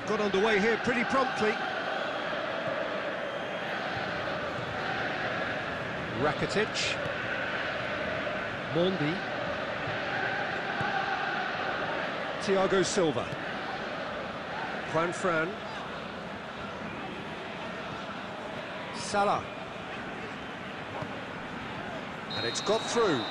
They've got underway here pretty promptly. Rakitic. Mondi. Thiago Silva. Juan Fran. Salah. And it's got through.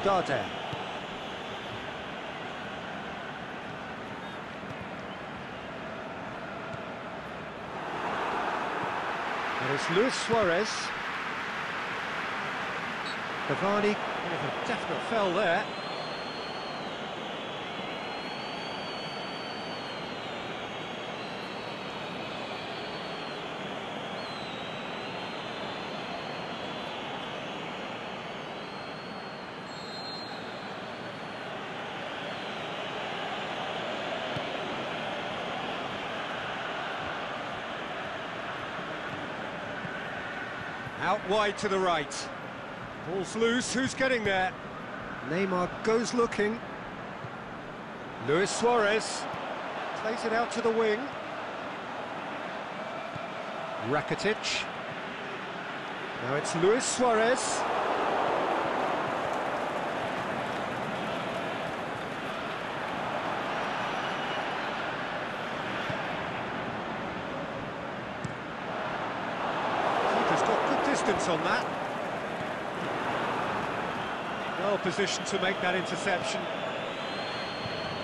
Darder. And it's Luis Suarez. Cavani, a definite foul there. Out wide to the right. Ball's loose, who's getting there? Neymar goes looking. Luis Suarez plays it out to the wing. Rakitic. Now it's Luis Suarez. On that. Well positioned to make that interception.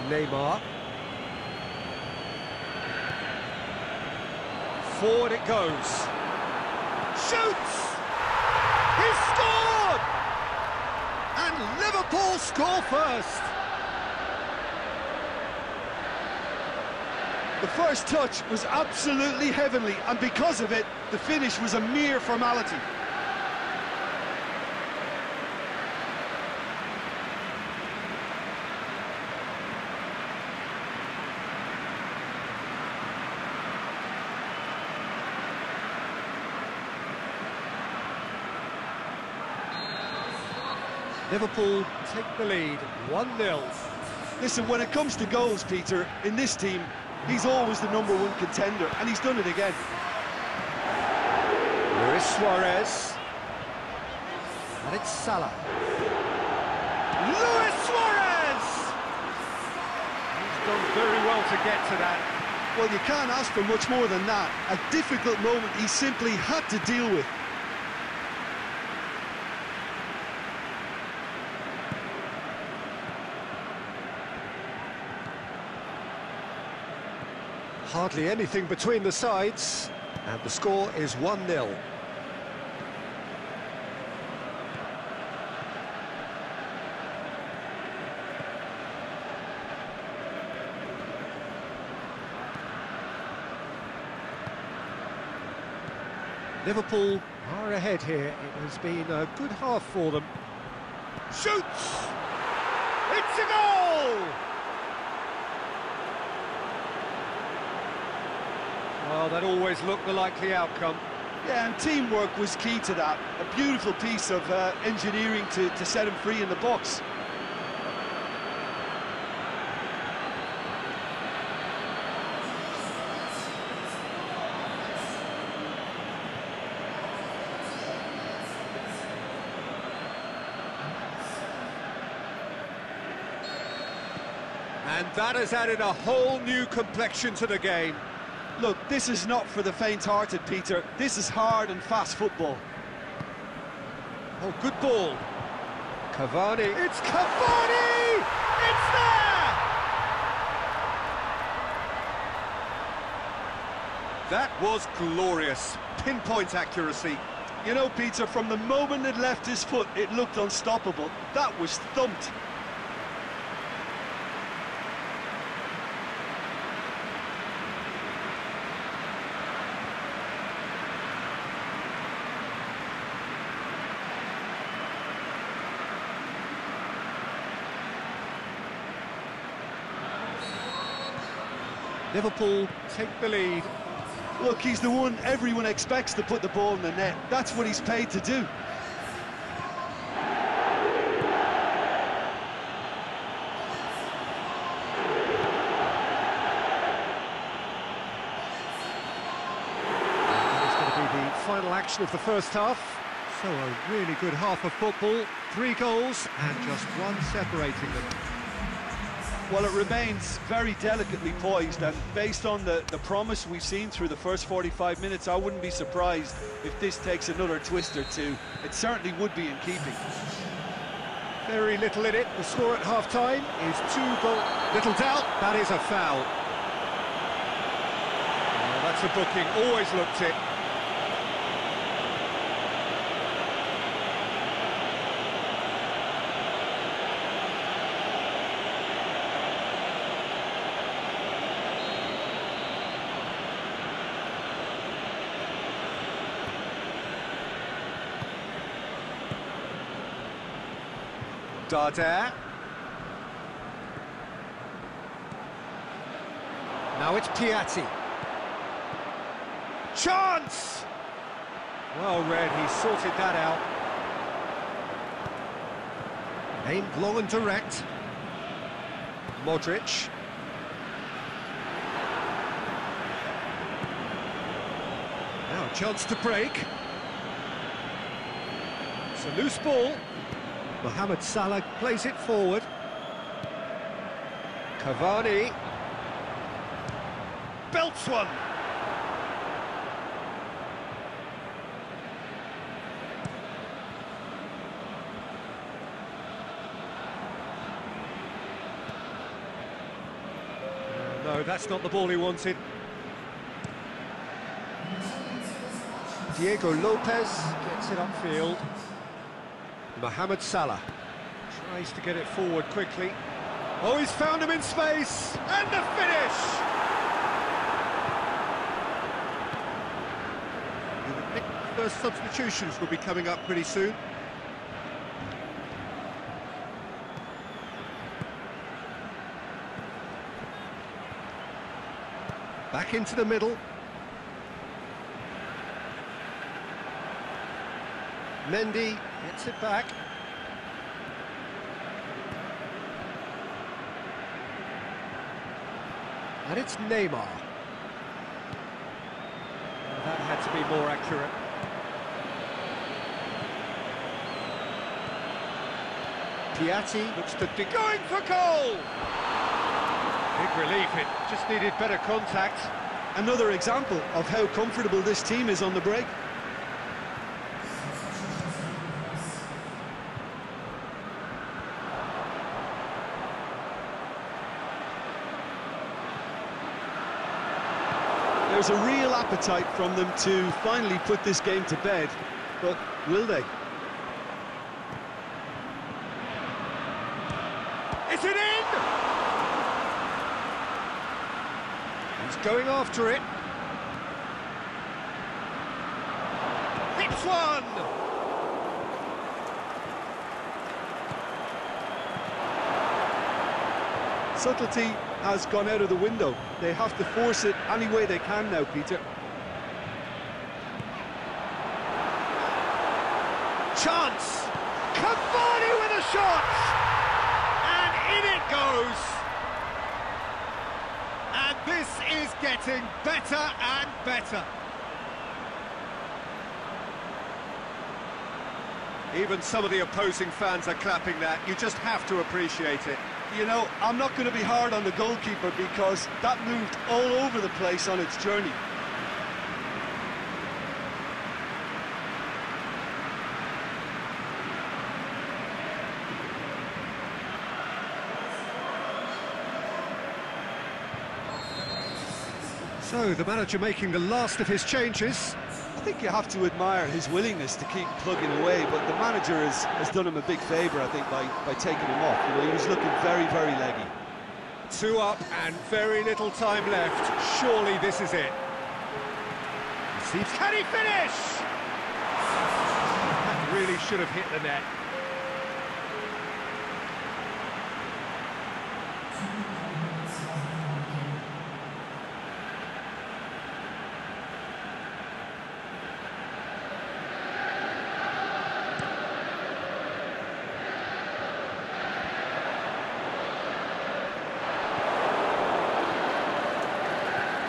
Neymar. Forward it goes. Shoots! He's scored! And Liverpool score first. The first touch was absolutely heavenly, and because of it, the finish was a mere formality. Liverpool take the lead, 1-0. Listen, when it comes to goals, Peter, in this team, he's always the #1 contender, and he's done it again. Luis Suarez. And it's Salah. Luis Suarez! He's done very well to get to that. Well, you can't ask for much more than that. A difficult moment he simply had to deal with. Hardly anything between the sides, and the score is 1-0. Liverpool are ahead here. It has been a good half for them. Shoots! It's a goal! Well, that always looked the likely outcome. Yeah, and teamwork was key to that. A beautiful piece of engineering to set him free in the box. And that has added a whole new complexion to the game. Look, this is not for the faint-hearted, Peter. This is hard and fast football. Oh, good ball. Cavani. It's Cavani! It's there! That was glorious. Pinpoint accuracy. You know, Peter, from the moment it left his foot, it looked unstoppable. That was thumped. Liverpool take the lead. Look, he's the one everyone expects to put the ball in the net. That's what he's paid to do. It's going to be the final action of the first half. So a really good half of football. 3 goals and just one separating them. Well, it remains very delicately poised, and based on the promise we've seen through the first 45 minutes, I wouldn't be surprised if this takes another twist or two. It certainly would be in keeping. Very little in it. The score at half-time is 2 goals. Little doubt, that is a foul. Oh, that's a booking, always looked it. Darder. Now it's Piatti. Chance! Well read, he sorted that out. Aimed long and direct. Modric. Now a chance to break. It's a loose ball. Mohamed Salah plays it forward. Cavani belts one. No, that's not the ball he wanted. Diego Lopez gets it upfield. Mohamed Salah tries to get it forward quickly. Oh, he's found him in space! And the finish! You would think the first substitutions will be coming up pretty soon. Back into the middle. Mendy gets it back. And it's Neymar. That had to be more accurate. Piatti looks to be going for goal! Big relief, it just needed better contact. Another example of how comfortable this team is on the break. There's a real appetite from them to finally put this game to bed, but will they? Is it in? He's going after it. Hits one! Subtlety has gone out of the window. They have to force it any way they can now, Peter. Chance! Cavani with a shot! And in it goes! And this is getting better and better. Even some of the opposing fans are clapping that. You just have to appreciate it. You know, I'm not going to be hard on the goalkeeper because that moved all over the place on its journey. So, the manager making the last of his changes. I think you have to admire his willingness to keep plugging away, but the manager has done him a big favour, I think, by taking him off. You know, he was looking very, very leggy. 2 up and very little time left. Surely this is it. Can he finish? That really should have hit the net.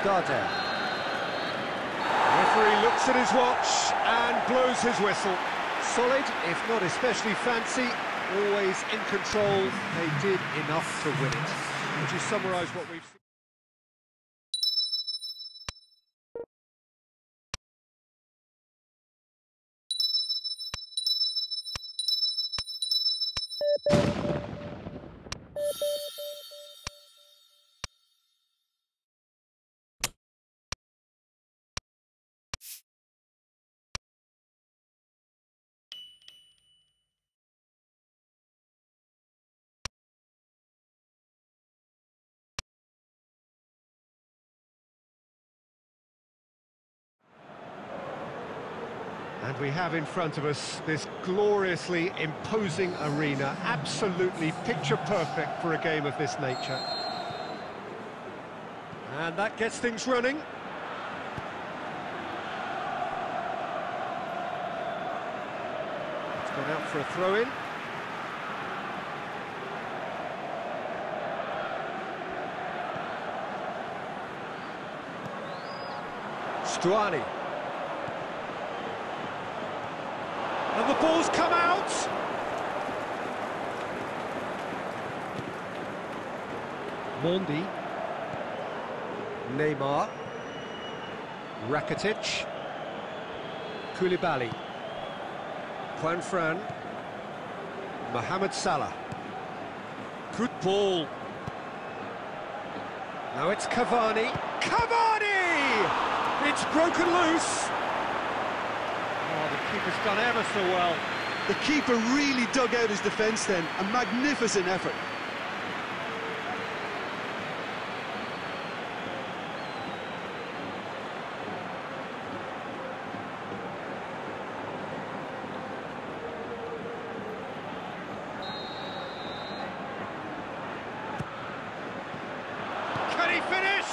Gardel. The referee looks at his watch and blows his whistle. Solid, if not especially fancy, always in control. They did enough to win it. Would you summarise what we've seen? And we have in front of us this gloriously imposing arena, absolutely picture perfect for a game of this nature. And that gets things running. It's gone out for a throw-in. Stuani. And the ball's come out! Mondi. Neymar. Rakitic. Koulibaly. Juan Fran. Mohamed Salah. Good ball. Now it's Cavani. Cavani! It's broken loose. Oh, the keeper's done ever so well. The keeper really dug out his defence then. A magnificent effort. Can he finish?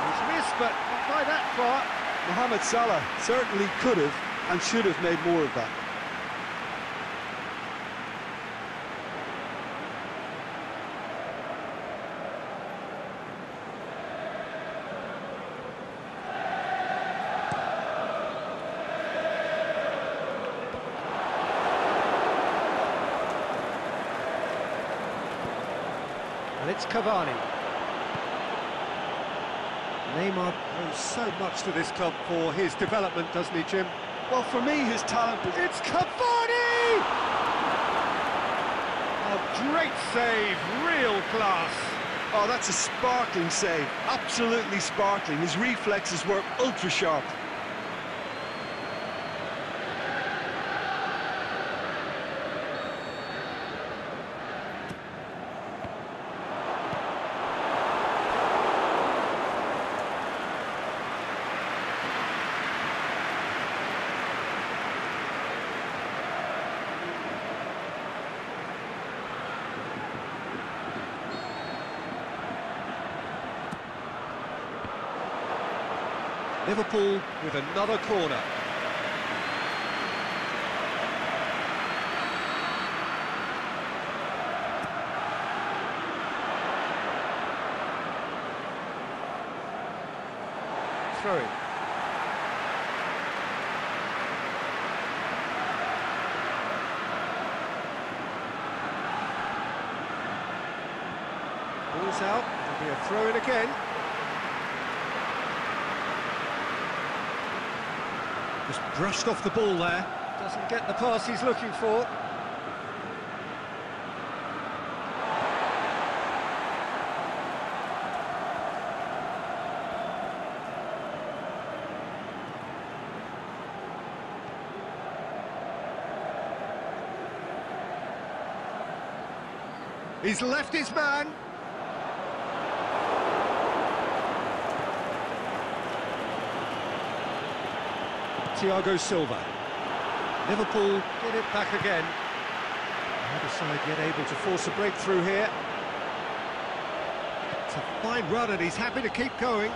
He's missed, but not by that far. Mohamed Salah certainly could have and should have made more of that. And it's Cavani. Neymar owes so much to this club for his development, doesn't he, Jim? Well, for me, his talent was... It's Cavani! A great save, real class. Oh, that's a sparkling save. Absolutely sparkling. His reflexes were ultra-sharp. Liverpool with another corner. Throw in. Ball's out, there'll be a throw in again. Just brushed off the ball there. Doesn't get the pass he's looking for. He's left his man. Thiago Silva. Liverpool get it back again. The other side yet able to force a breakthrough here. It's a fine run and he's happy to keep going.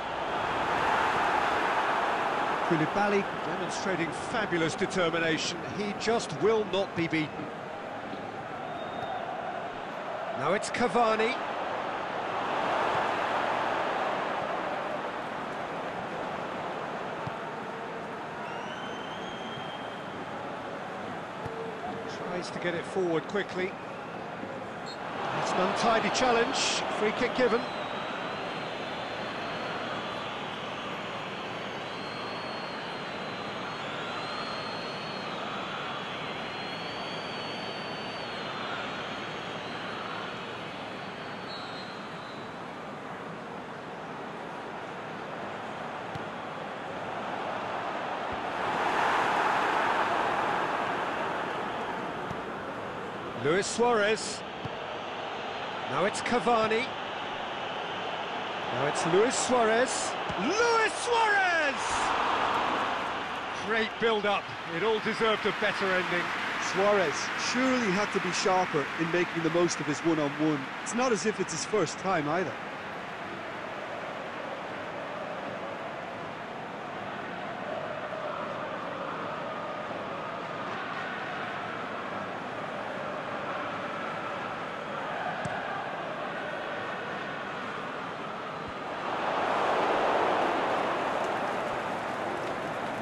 Koulibaly demonstrating fabulous determination. He just will not be beaten. Now it's Cavani. Tries to get it forward quickly. It's an untidy challenge, free kick given. Luis Suarez. Now it's Cavani. Now it's Luis Suarez. Luis Suarez! Great build-up. It all deserved a better ending. Suarez surely had to be sharper in making the most of his one-on-one. It's not as if it's his first time either.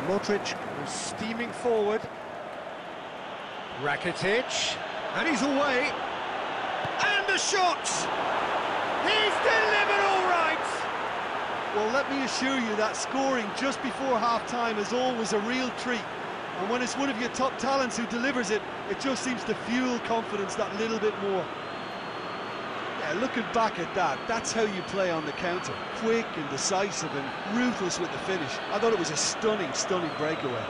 Modric was steaming forward. Rakitic, and he's away. And the shot! He's delivered all right! Well, let me assure you that scoring just before half-time is always a real treat. And when it's one of your top talents who delivers it, it just seems to fuel confidence that little bit more. Yeah, looking back at that, that's how you play on the counter. Quick and decisive and ruthless with the finish. I thought it was a stunning, stunning breakaway.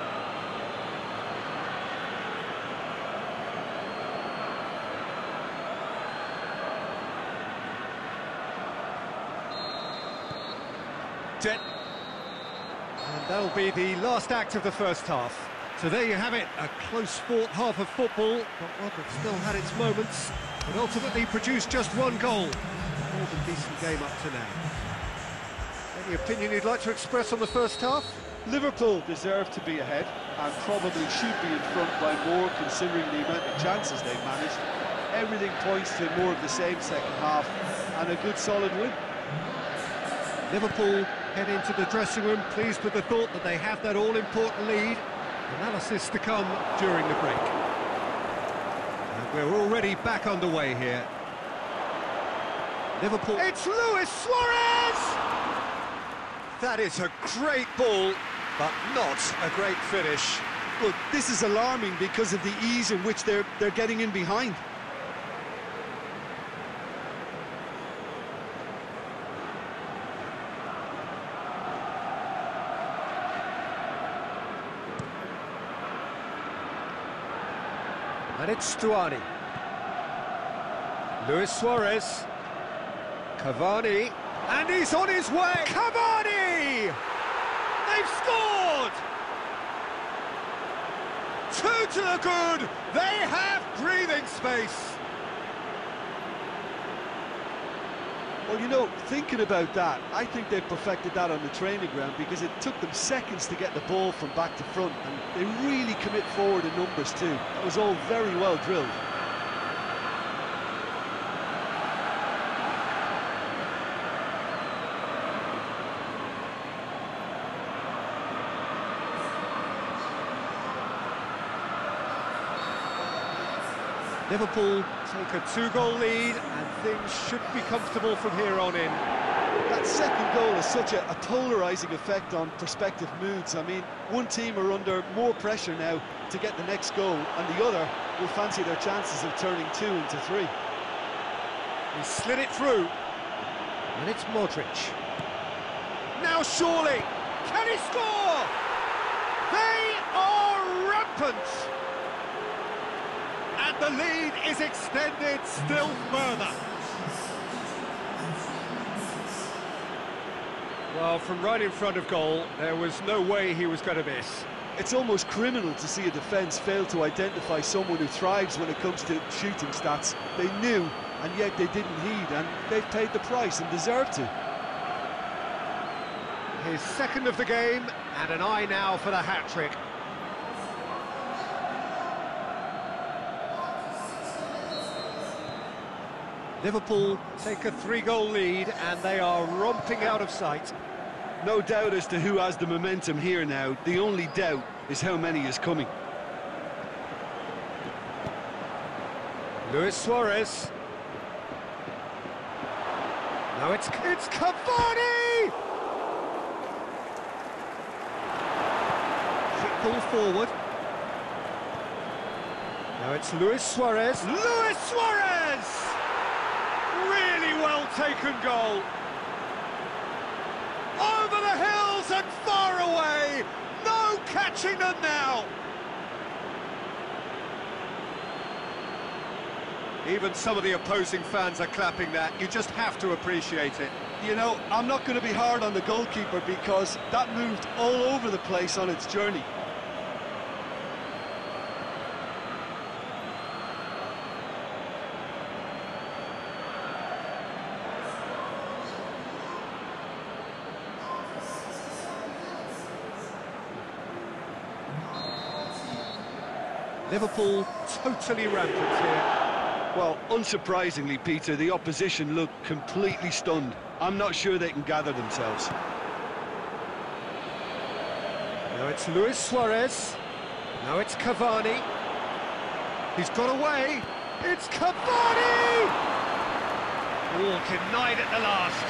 And that'll be the last act of the first half. So there you have it, a close fought half of football, but one that still had its moments, but ultimately produced just one goal. More than decent game up to now. Any opinion you'd like to express on the first half? Liverpool deserve to be ahead and probably should be in front by more considering the amount of chances they've managed. Everything points to more of the same second half and a good solid win. Liverpool head into the dressing room pleased with the thought that they have that all-important lead. Analysis to come during the break. And we're already back underway here. Liverpool... It's Luis Suarez! That is a great ball, but not a great finish. Look, this is alarming because of the ease in which they're getting in behind. And it's Stuani. Luis Suarez. Cavani. And he's on his way! Cavani! They've scored! 2 to the good! They have breathing space! Well, you know, thinking about that, I think they perfected that on the training ground because it took them seconds to get the ball from back to front, and they really commit forward in numbers too. That was all very well drilled. Liverpool take a 2-goal lead and things should be comfortable from here on in. That second goal has such a polarising effect on prospective moods. I mean, one team are under more pressure now to get the next goal, and the other will fancy their chances of turning 2 into 3. He slid it through, and it's Modric. Now surely, can he score? They are rampant! And the lead is extended still further. Well, from right in front of goal, there was no way he was going to miss. It's almost criminal to see a defence fail to identify someone who thrives when it comes to shooting stats. They knew, and yet they didn't heed, and they've paid the price and deserve to. His second of the game, and an eye now for the hat-trick. Liverpool take a 3-goal lead and they are romping out of sight. No doubt as to who has the momentum here now. The only doubt is how many is coming. Luis Suarez. Now it's Cavani! Quick ball forward. Now it's Luis Suarez. Luis Suarez! Really well taken goal. Over the hills and far away. No catching them now. Even some of the opposing fans are clapping that. You just have to appreciate it. You know, I'm not going to be hard on the goalkeeper because that moved all over the place on its journey. Liverpool totally rampant here. Well, unsurprisingly, Peter, the opposition look completely stunned. I'm not sure they can gather themselves. Now it's Luis Suarez. Now it's Cavani. He's got away. It's Cavani! Oh, denied at the last.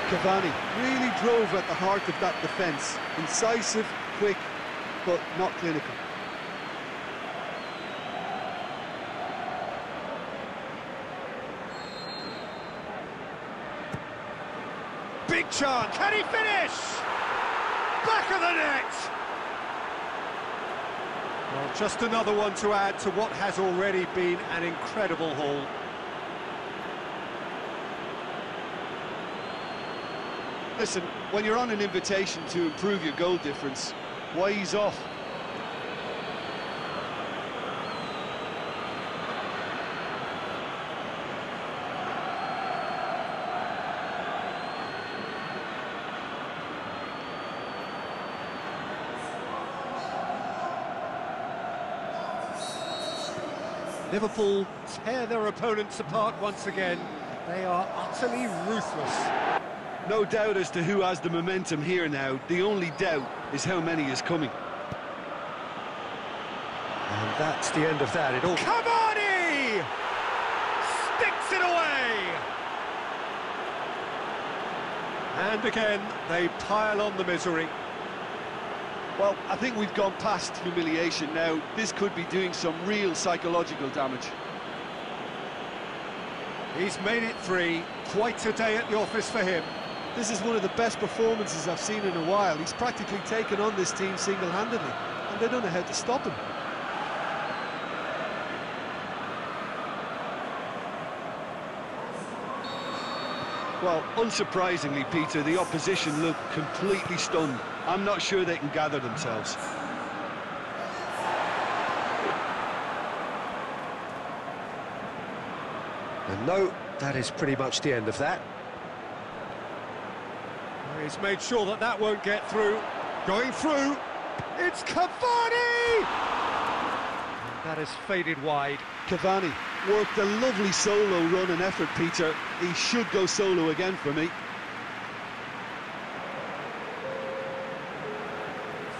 Cavani really drove at the heart of that defence. Incisive, quick, but not clinical. Big chance, can he finish? Back of the net! Well, just another one to add to what has already been an incredible haul. Listen, when you're on an invitation to improve your goal difference, why ease off? Liverpool tear their opponents apart once again. They are utterly ruthless. No doubt as to who has the momentum here now. The only doubt is how many is coming. And that's the end of that. It all... Cavani! Sticks it away! And again, they pile on the misery. Well, I think we've gone past humiliation now. This could be doing some real psychological damage. He's made it 3. Quite a day at the office for him. This is one of the best performances I've seen in a while. He's practically taken on this team single-handedly, and they don't know how to stop him. Well, unsurprisingly, Peter, the opposition look completely stunned. I'm not sure they can gather themselves. And no, that is pretty much the end of that. He's made sure that that won't get through. Going through, it's Cavani! And that has faded wide. Cavani worked a lovely solo run and effort, Peter. He should go solo again for me.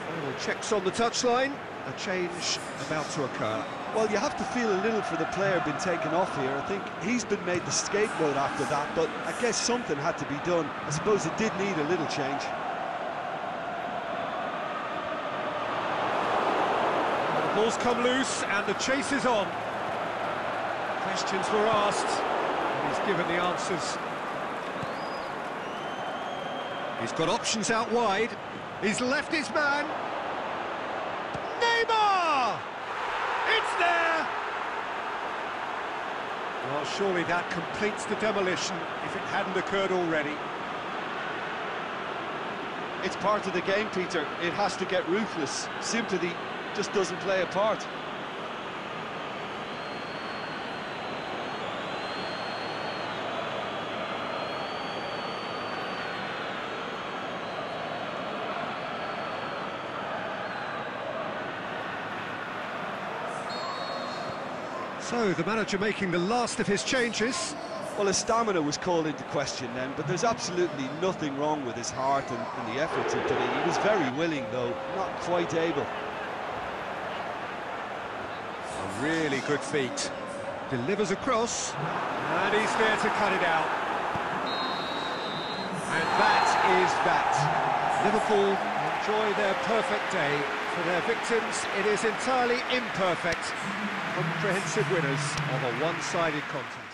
Final checks on the touchline. A change about to occur. Well, you have to feel a little for the player being taken off here. I think he's been made the scapegoat after that, but I guess something had to be done. I suppose it did need a little change. The ball's come loose and the chase is on. Questions were asked, and he's given the answers. He's got options out wide. He's left his man. Neymar! It's there! Well, surely that completes the demolition if it hadn't occurred already. It's part of the game, Peter. It has to get ruthless. Sympathy just doesn't play a part. So, the manager making the last of his changes. Well, his stamina was called into question then, but there's absolutely nothing wrong with his heart and the efforts he put in. He was very willing, though, not quite able. A really good feat. Delivers across, and he's there to cut it out. And that is that. Liverpool enjoy their perfect day. For their victims, it is entirely imperfect. Comprehensive winners of a one-sided contest.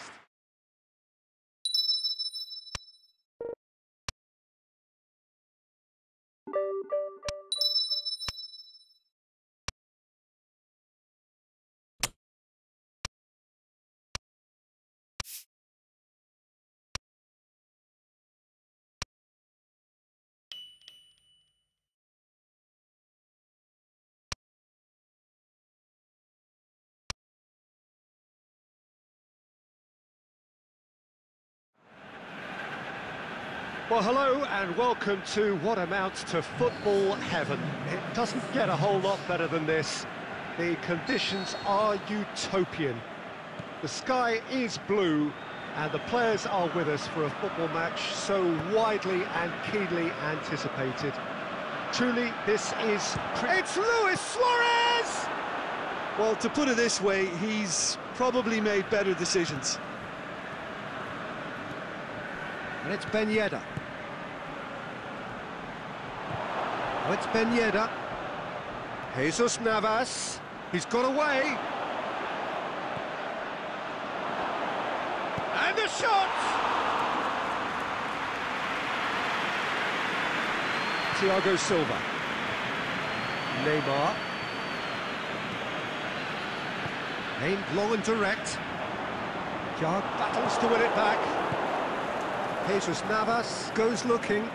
Well, hello and welcome to what amounts to football heaven. It doesn't get a whole lot better than this. The conditions are utopian. The sky is blue and the players are with us for a football match so widely and keenly anticipated. Truly, this is... It's Luis Suarez! Well, to put it this way, he's probably made better decisions. And it's Ben Yedder. Oh, it's Ben Yedder. Jesus Navas. He's got away. And the shot! Thiago Silva. Neymar. Aimed long and direct. Jard battles to win it back. Jesus Navas goes looking.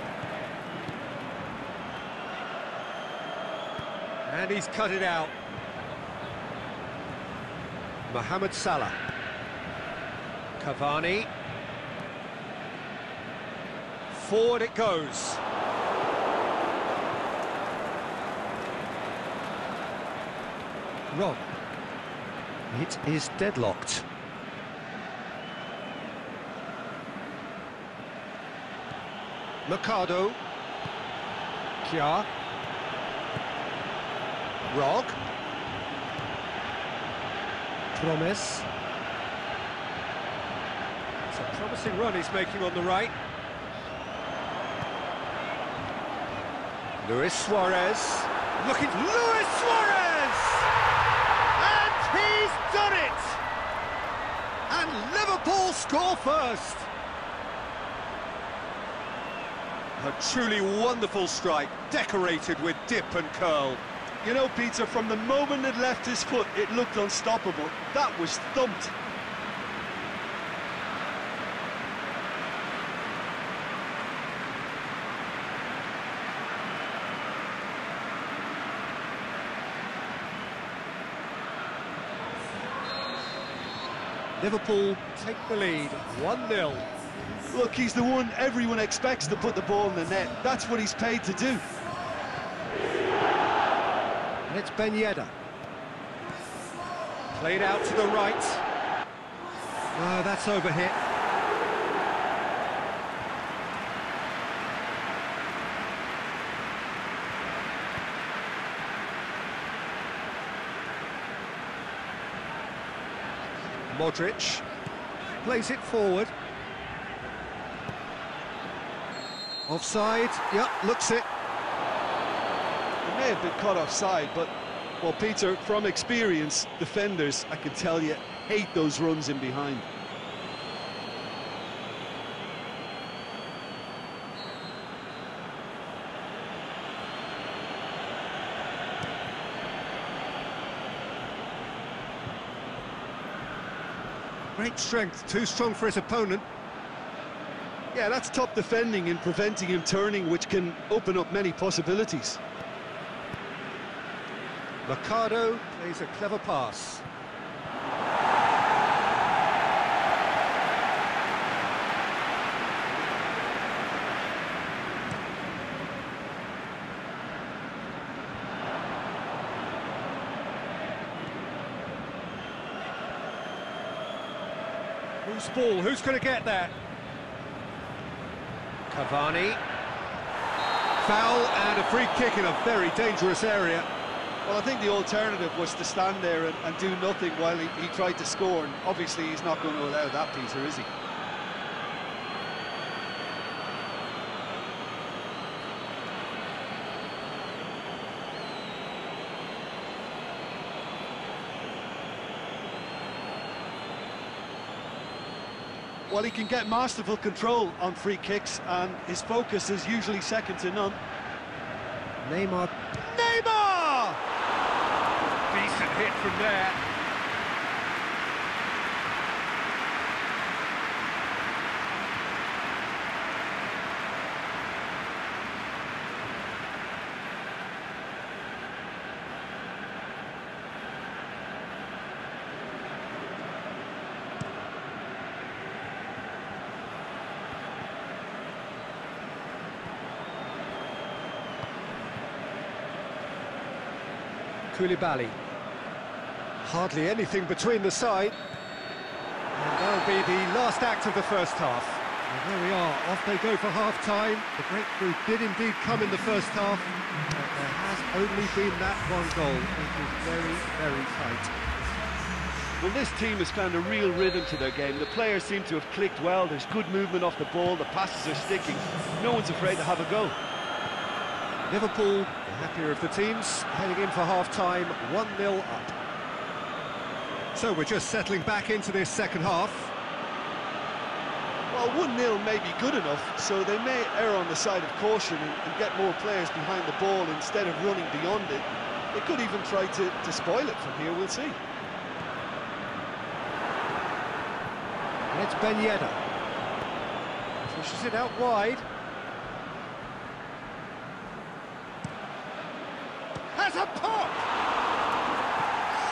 And he's cut it out. Mohamed Salah. Cavani. Forward it goes. Rob. It is deadlocked. Mercado. Kjaer. Rog. Promise. It's a promising run he's making on the right. Luis Suarez. Look at Luis Suarez! And he's done it! And Liverpool score first! A truly wonderful strike, decorated with dip and curl. You know, Peter, from the moment it left his foot, it looked unstoppable. That was thumped. Liverpool take the lead, 1-0. Look, he's the one everyone expects to put the ball in the net. That's what he's paid to do. And it's Ben Yedder. Played out to the right. That's overhit. Modric plays it forward. Offside, yep, looks it. It may have been caught offside, but, well, Peter, from experience, defenders, I can tell you, hate those runs in behind. Great strength, too strong for his opponent. Yeah, that's top defending and preventing him turning, which can open up many possibilities. Mercado plays a clever pass. Who's ball? Who's going to get that? Cavani. Foul and a free kick in a very dangerous area. Well, I think the alternative was to stand there and do nothing while he tried to score, and obviously he's not going to allow that, Peter, is he? Well, he can get masterful control on free kicks, and his focus is usually second to none. Neymar! Decent hit from there. Koulibaly. Hardly anything between the side. And that'll be the last act of the first half. And there we are, off they go for half-time. The breakthrough did indeed come in the first half, but there has only been that one goal. It was very, very tight. Well, this team has found a real rhythm to their game. The players seem to have clicked well. There's good movement off the ball. The passes are sticking. No one's afraid to have a go. Liverpool, the happier of the teams, heading in for half-time, 1-0 up. So we're just settling back into this second half. Well, 1-0 may be good enough, so they may err on the side of caution and get more players behind the ball instead of running beyond it. They could even try to spoil it from here, we'll see. And it's Ben Yedder. Pushes it out wide. Has a pop!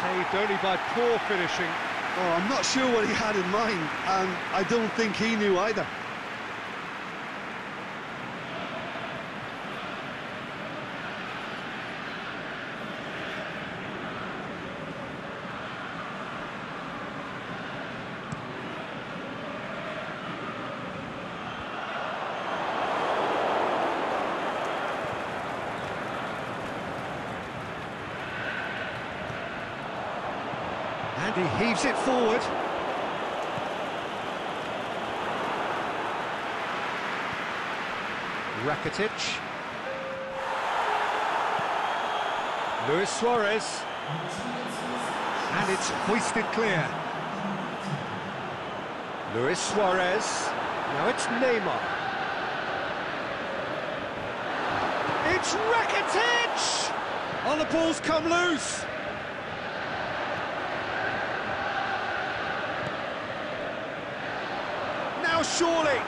Saved only by poor finishing. Oh, I'm not sure what he had in mind, and I don't think he knew either. And he heaves it forward. Rakitic. Luis Suarez. And it's hoisted clear. Luis Suarez. Now it's Neymar. It's Rakitic! Oh, the ball's come loose. Now surely.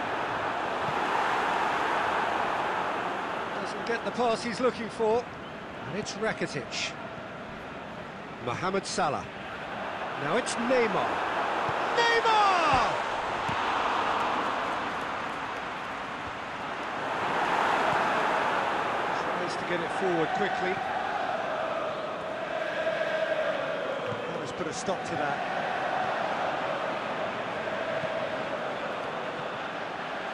Doesn't get the pass he's looking for. And it's Rakitic. Mohamed Salah. Now it's Neymar. Neymar! Tries to get it forward quickly. That has put a stop to that.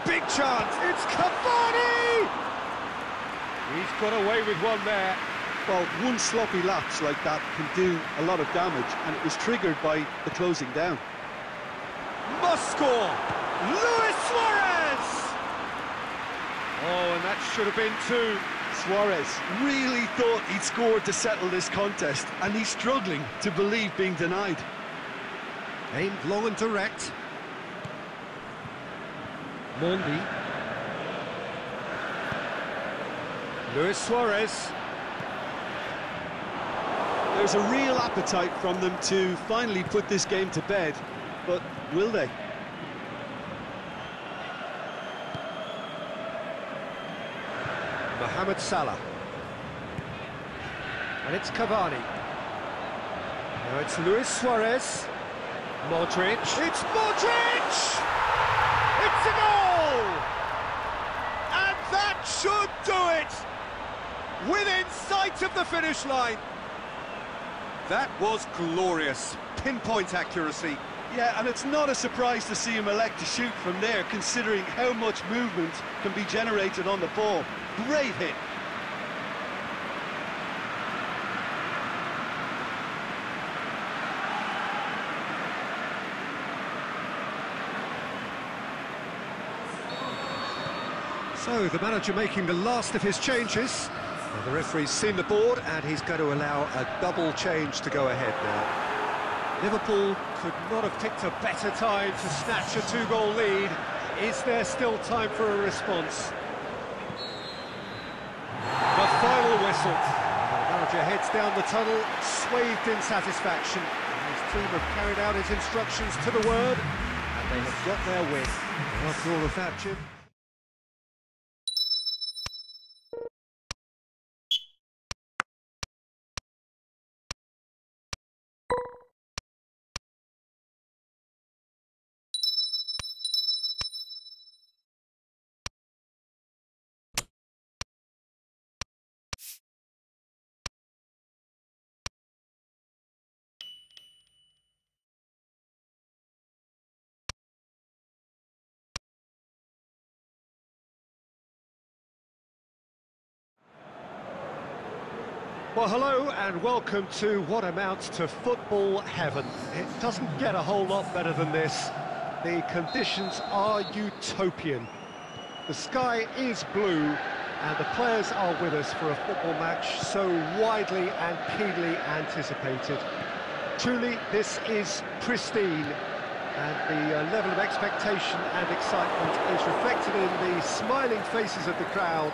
Big chance, it's Cavani! He's got away with one there. Well, one sloppy lapse like that can do a lot of damage, and it was triggered by the closing down. Must score! Luis Suarez! Oh, and that should have been two. Suarez really thought he'd scored to settle this contest, and he's struggling to believe being denied. Aimed long and direct. Mondi. Luis Suarez. There's a real appetite from them to finally put this game to bed, but will they? Mohamed Salah. And it's Cavani. Now it's Luis Suarez. Modric. It's Modric! It's a goal! And that should do it! Within sight of the finish line. That was glorious. Pinpoint accuracy. Yeah, and it's not a surprise to see him elect to shoot from there, considering how much movement can be generated on the ball. Great hit. So, the manager making the last of his changes. Well, the referee's seen the board, and he's going to allow a double change to go ahead now. Liverpool could not have picked a better time to snatch a two-goal lead. Is there still time for a response? The final whistle. The manager heads down the tunnel, swathed in satisfaction. His team have carried out his instructions to the word, and they have got their win. After all of that, Jim. Well, hello and welcome to what amounts to football heaven. It doesn't get a whole lot better than this. The conditions are utopian. The sky is blue and the players are with us for a football match so widely and keenly anticipated. Truly, this is pristine, and the level of expectation and excitement is reflected in the smiling faces of the crowd.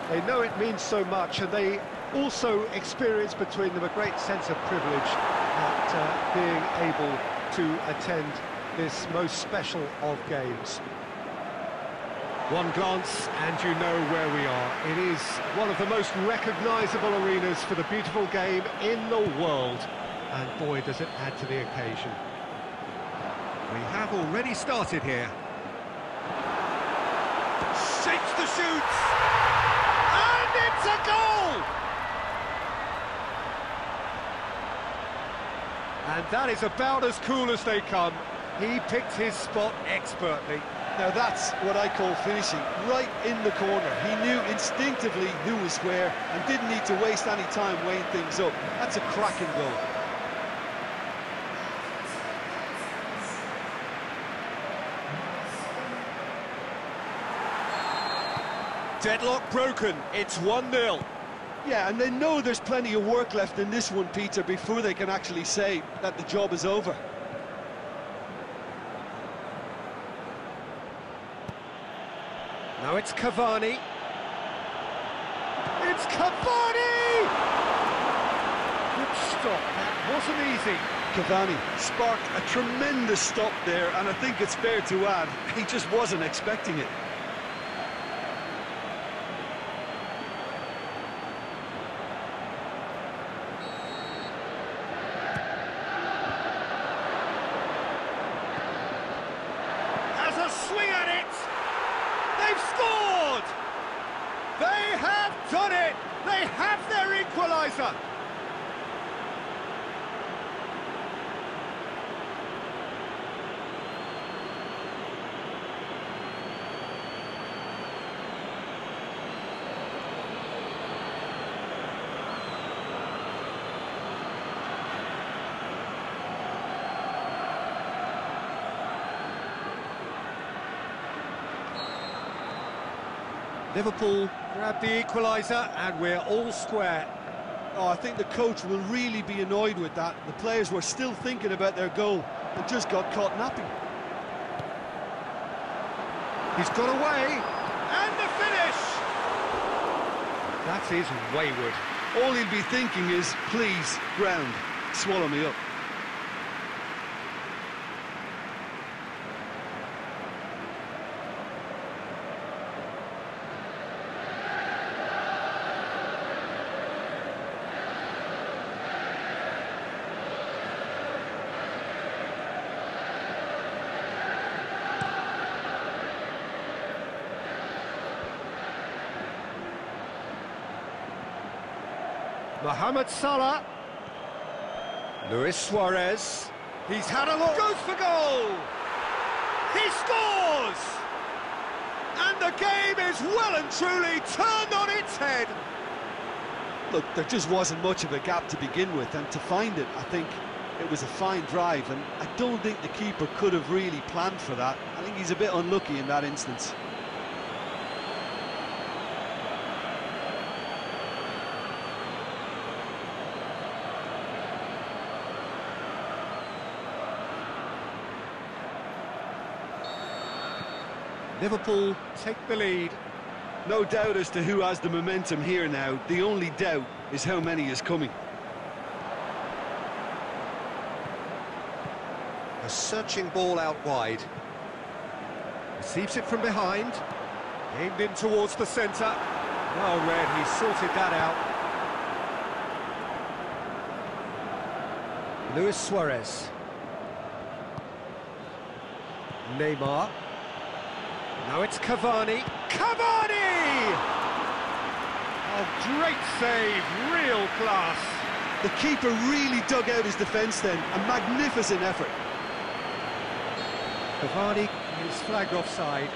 They know it means so much, and they also experience between them a great sense of privilege at being able to attend this most special of games. One glance and you know where we are. It is one of the most recognisable arenas for the beautiful game in the world, and boy does it add to the occasion. We have already started here. Shapes the shoots! And it's a goal! And that is about as cool as they come. He picked his spot expertly. Now that's what I call finishing, right in the corner. He knew instinctively who was where and didn't need to waste any time weighing things up. That's a cracking goal. Deadlock broken, it's 1-0. Yeah, and they know there's plenty of work left in this one, Peter, before they can actually say that the job is over. Now it's Cavani. It's Cavani! Good stop, that wasn't easy. Cavani sparked a tremendous stop there, and I think it's fair to add, he just wasn't expecting it. Swing at it! They've scored! They have done it! They have their equaliser! Liverpool grab the equaliser and we're all square. Oh, I think the coach will really be annoyed with that. The players were still thinking about their goal and just got caught napping. He's got away, and the finish! That is wayward. All he'll be thinking is, please, ground, swallow me up. Mohamed Salah. Luis Suarez. He's had a look. Goes for goal. He scores! And the game is well and truly turned on its head. Look, there just wasn't much of a gap to begin with, and to find it, I think it was a fine drive, and I don't think the keeper could have really planned for that. I think he's a bit unlucky in that instance. Liverpool take the lead. No doubt as to who has the momentum here now. The only doubt is how many is coming. A searching ball out wide. Receives it from behind. Aimed in towards the centre. Well read, he sorted that out. Luis Suarez. Neymar. Now it's Cavani. Cavani! Oh, great save, real class. The keeper really dug out his defence then. A magnificent effort. Cavani is flagged offside.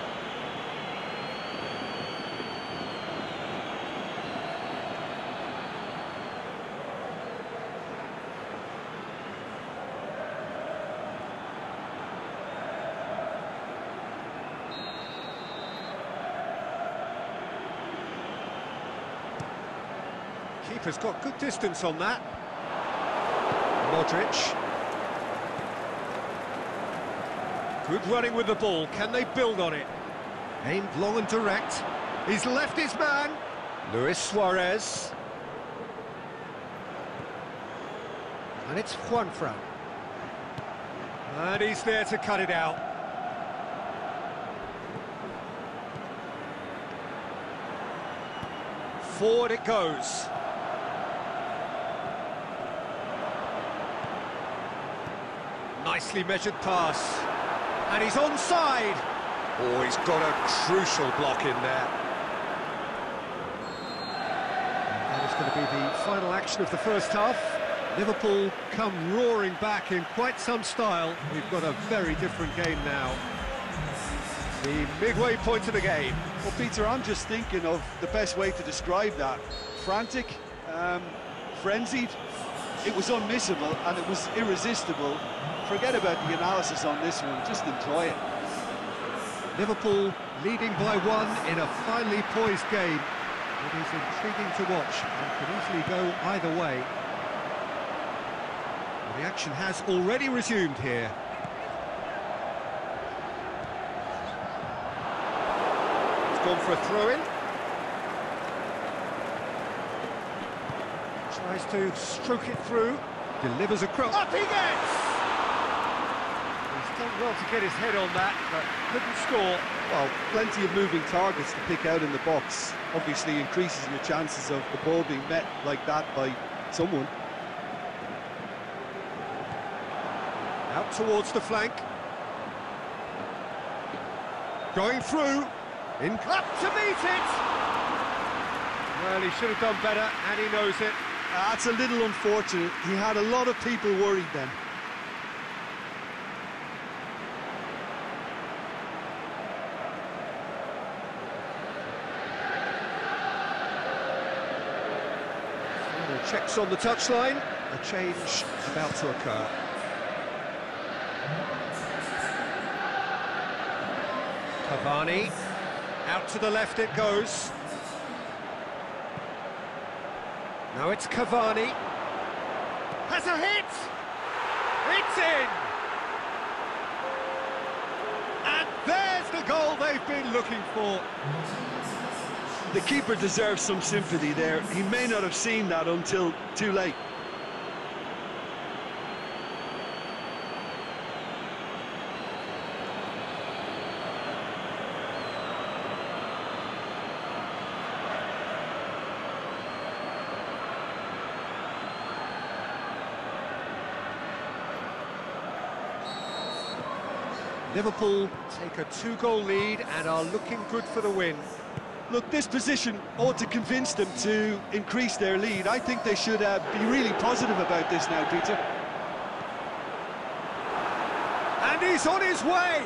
Keeper's got good distance on that. Modric. Good running with the ball. Can they build on it? Aimed long and direct. He's left his man. Luis Suarez. And it's Juanfran. And he's there to cut it out. Forward it goes. Nicely measured pass. And he's onside. Oh, he's got a crucial block in there. And that is going to be the final action of the first half. Liverpool come roaring back in quite some style. We've got a very different game now. The midway point of the game. Well, Peter, I'm just thinking of the best way to describe that. Frantic, frenzied. It was unmissable and it was irresistible. Forget about the analysis on this one, just enjoy it. Liverpool leading by one in a finely poised game. It is intriguing to watch and could easily go either way. The action has already resumed here. It's gone for a throw-in. Tries to stroke it through. Delivers a cross. Up he gets! He's done well to get his head on that, but couldn't score. Well, plenty of moving targets to pick out in the box. Obviously increases your chances of the ball being met like that by someone. Out towards the flank. Going through. In up to meet it! Well, he should have done better, and he knows it. That's a little unfortunate. He had a lot of people worried then. Checks on the touchline. A change about to occur. Cavani. Out to the left it goes. Now it's Cavani. Has a hit! It's in! And there's the goal they've been looking for. The keeper deserves some sympathy there. He may not have seen that until too late. Liverpool take a 2-goal lead and are looking good for the win. Look, this position ought to convince them to increase their lead. I think they should be really positive about this now, Peter. And he's on his way!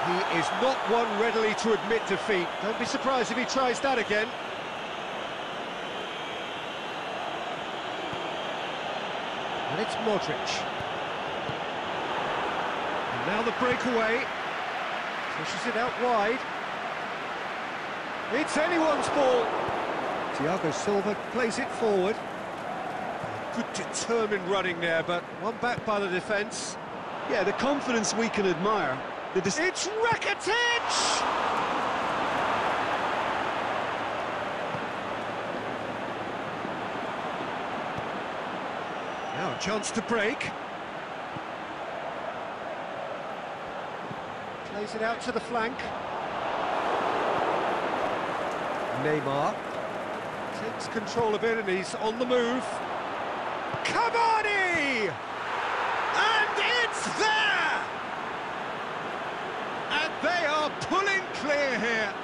He is not one readily to admit defeat. Don't be surprised if he tries that again. And it's Modric. And now the breakaway. Pushes it out wide. It's anyone's ball. Thiago Silva plays it forward. Good determined running there, but one back by the defence. Yeah, the confidence we can admire, It's Rakitic! Now a chance to break. Plays it out to the flank. Neymar takes control of it and he's on the move. Cavani! And it's there! And they are pulling clear here.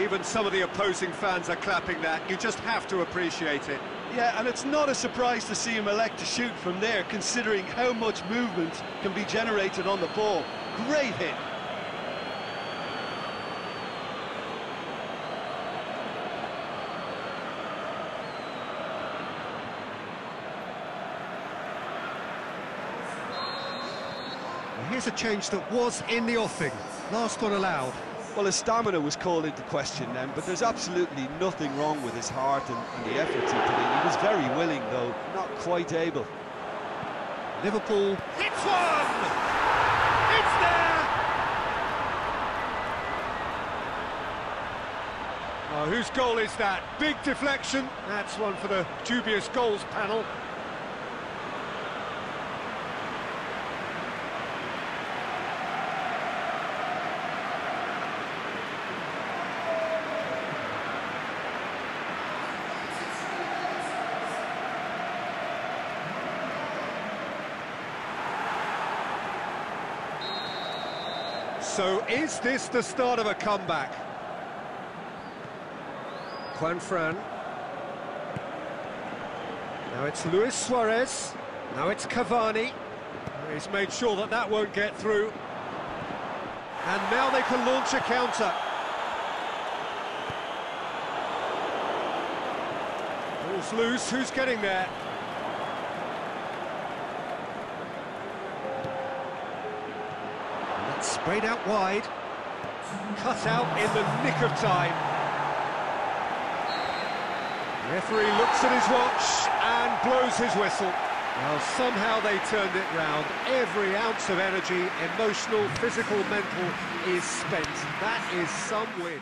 Even some of the opposing fans are clapping that. You just have to appreciate it. Yeah, and it's not a surprise to see him elect to shoot from there, considering how much movement can be generated on the ball. Great hit. Here's a change that was in the offing. Last one allowed. Well, his stamina was called into question then, but there's absolutely nothing wrong with his heart and the efforts he put in. He was very willing, though, not quite able. Liverpool hits one! It's there! Oh, whose goal is that? Big deflection. That's one for the dubious goals panel. So is this the start of a comeback? Juan Fran. Now it's Luis Suarez. Now it's Cavani. He's made sure that that won't get through. And now they can launch a counter. Ball's loose, who's getting there? Sprayed out wide, cut out in the nick of time. The referee looks at his watch and blows his whistle. Well, somehow they turned it round. Every ounce of energy, emotional, physical, mental, is spent. That is some win.